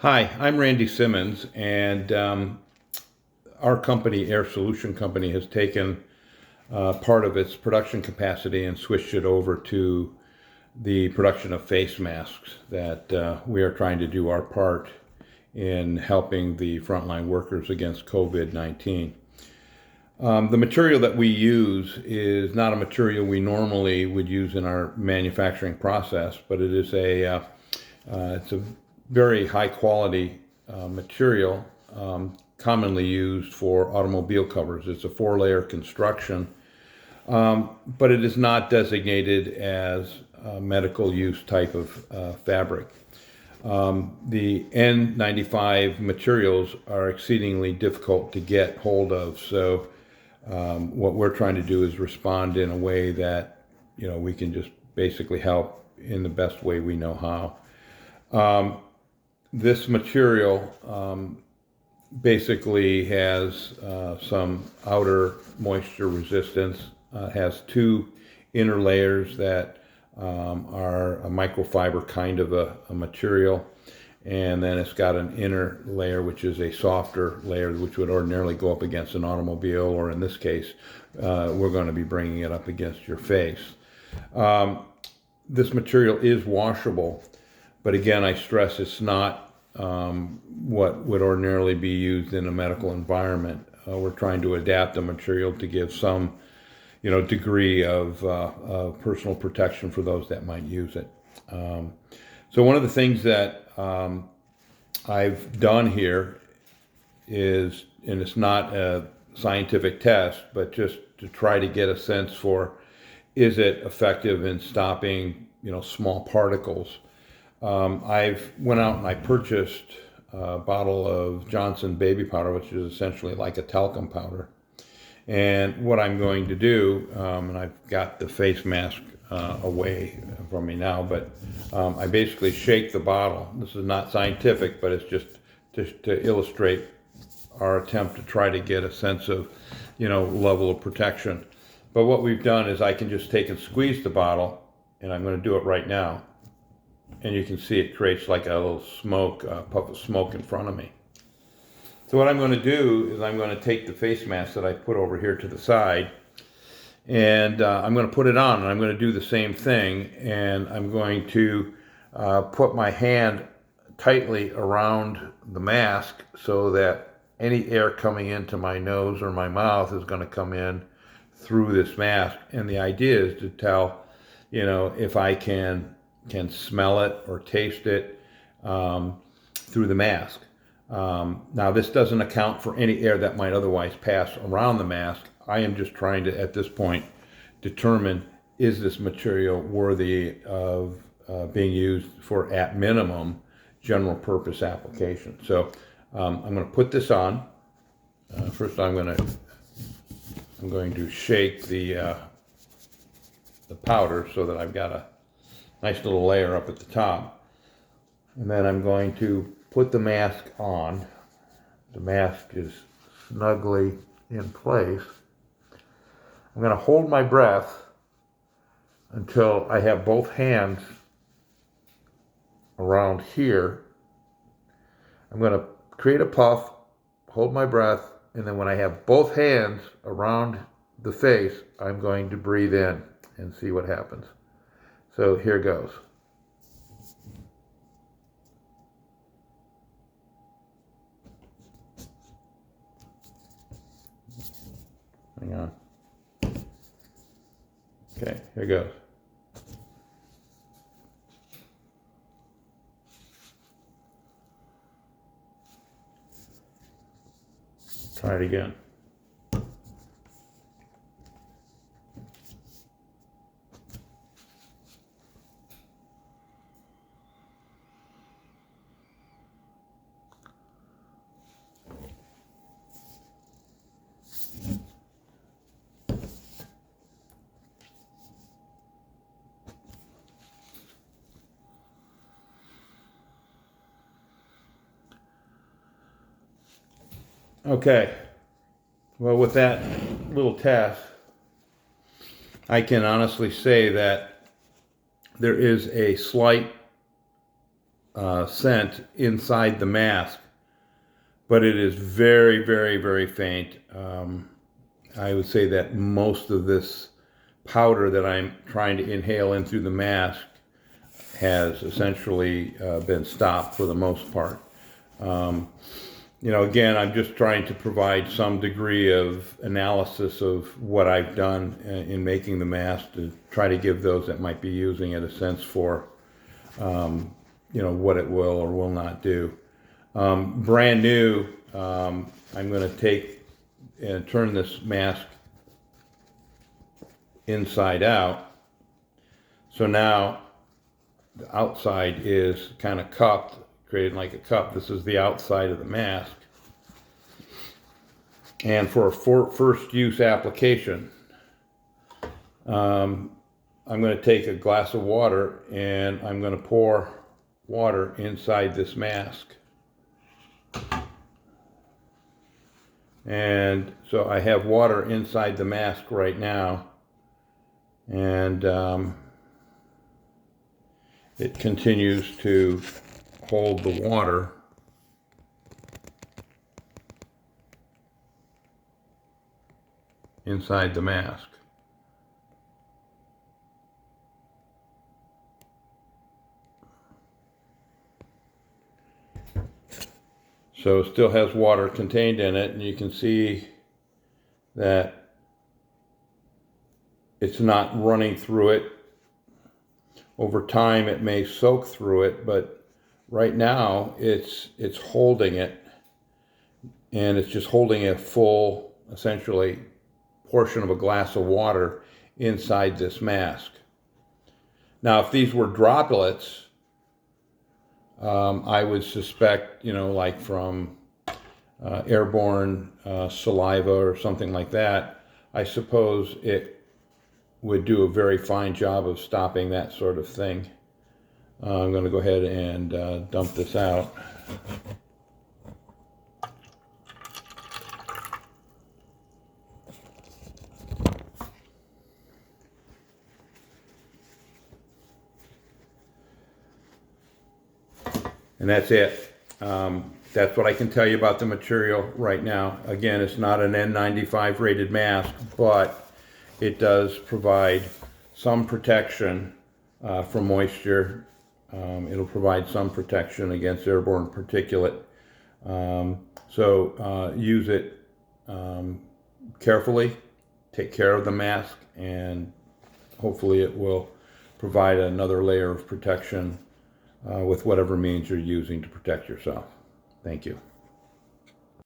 Hi, I'm Randy Simmons, and our company, Air Solution Company, has taken part of its production capacity and switched it over to the production of face masks that we are trying to do our part in helping the frontline workers against COVID-19. The material that we use is not a material we normally would use in our manufacturing process, but it's a very high quality material commonly used for automobile covers. It's a four-layer construction, but it is not designated as a medical use type of fabric. The N95 materials are exceedingly difficult to get hold of, so what we're trying to do is respond in a way that we can just basically help in the best way we know how. This material basically has some outer moisture resistance, has two inner layers that are a microfiber kind of a material, and then it's got an inner layer which is a softer layer which would ordinarily go up against an automobile, or in this case we're going to be bringing it up against your face. This material is washable, but again, I stress it's not what would ordinarily be used in a medical environment. We're trying to adapt the material to give some, degree of personal protection for those that might use it. So one of the things that I've done here is, and it's not a scientific test, but just to try to get a sense for, is it effective in stopping, small particles. I've went out and I purchased a bottle of Johnson baby powder, which is essentially like a talcum powder. And what I'm going to do, and I've got the face mask away from me now, but I basically shake the bottle. This is not scientific, but it's just to illustrate our attempt to try to get a sense of, level of protection. But what we've done is I can just take and squeeze the bottle, and I'm going to do it right now. And you can see it creates like a little puff of smoke in front of me. So what I'm going to do is I'm going to take the face mask that I put over here to the side, and I'm going to put it on, and I'm going to do the same thing, and I'm going to put my hand tightly around the mask so that any air coming into my nose or my mouth is going to come in through this mask. And the idea is to tell, if I can smell it or taste it through the mask. Now, this doesn't account for any air that might otherwise pass around the mask. I am just trying to, at this point, determine, is this material worthy of being used for, at minimum, general purpose application. So I'm going to put this on. First, I'm going to shake the powder so that I've got a nice little layer up at the top. And then I'm going to put the mask on. The mask is snugly in place. I'm going to hold my breath until I have both hands around here. I'm going to create a puff, hold my breath, and then when I have both hands around the face, I'm going to breathe in and see what happens. So here goes. Hang on. Okay, here goes. Try it again. Okay, well, with that little test, I can honestly say that there is a slight scent inside the mask, but it is very, very, very faint. I would say that most of this powder that I'm trying to inhale in through the mask has essentially been stopped for the most part. Again, I'm just trying to provide some degree of analysis of what I've done in making the mask to try to give those that might be using it a sense for, what it will or will not do. Brand new, I'm going to take and turn this mask inside out. So now the outside is kind of cupped, created like a cup. This is the outside of the mask. And for a first use application, I'm going to take a glass of water and I'm going to pour water inside this mask. And so I have water inside the mask right now, and it continues to hold the water inside the mask. So it still has water contained in it, and you can see that it's not running through it. Over time it may soak through it, but right now it's holding it, and it's just holding a full, essentially, portion of a glass of water inside this mask. Now, if these were droplets, I would suspect, like from airborne saliva or something like that, I suppose it would do a very fine job of stopping that sort of thing. I'm going to go ahead and dump this out. And that's it. That's what I can tell you about the material right now. Again, it's not an N95 rated mask, but it does provide some protection from moisture. It'll provide some protection against airborne particulate. So use it carefully, take care of the mask, and hopefully it will provide another layer of protection with whatever means you're using to protect yourself. Thank you.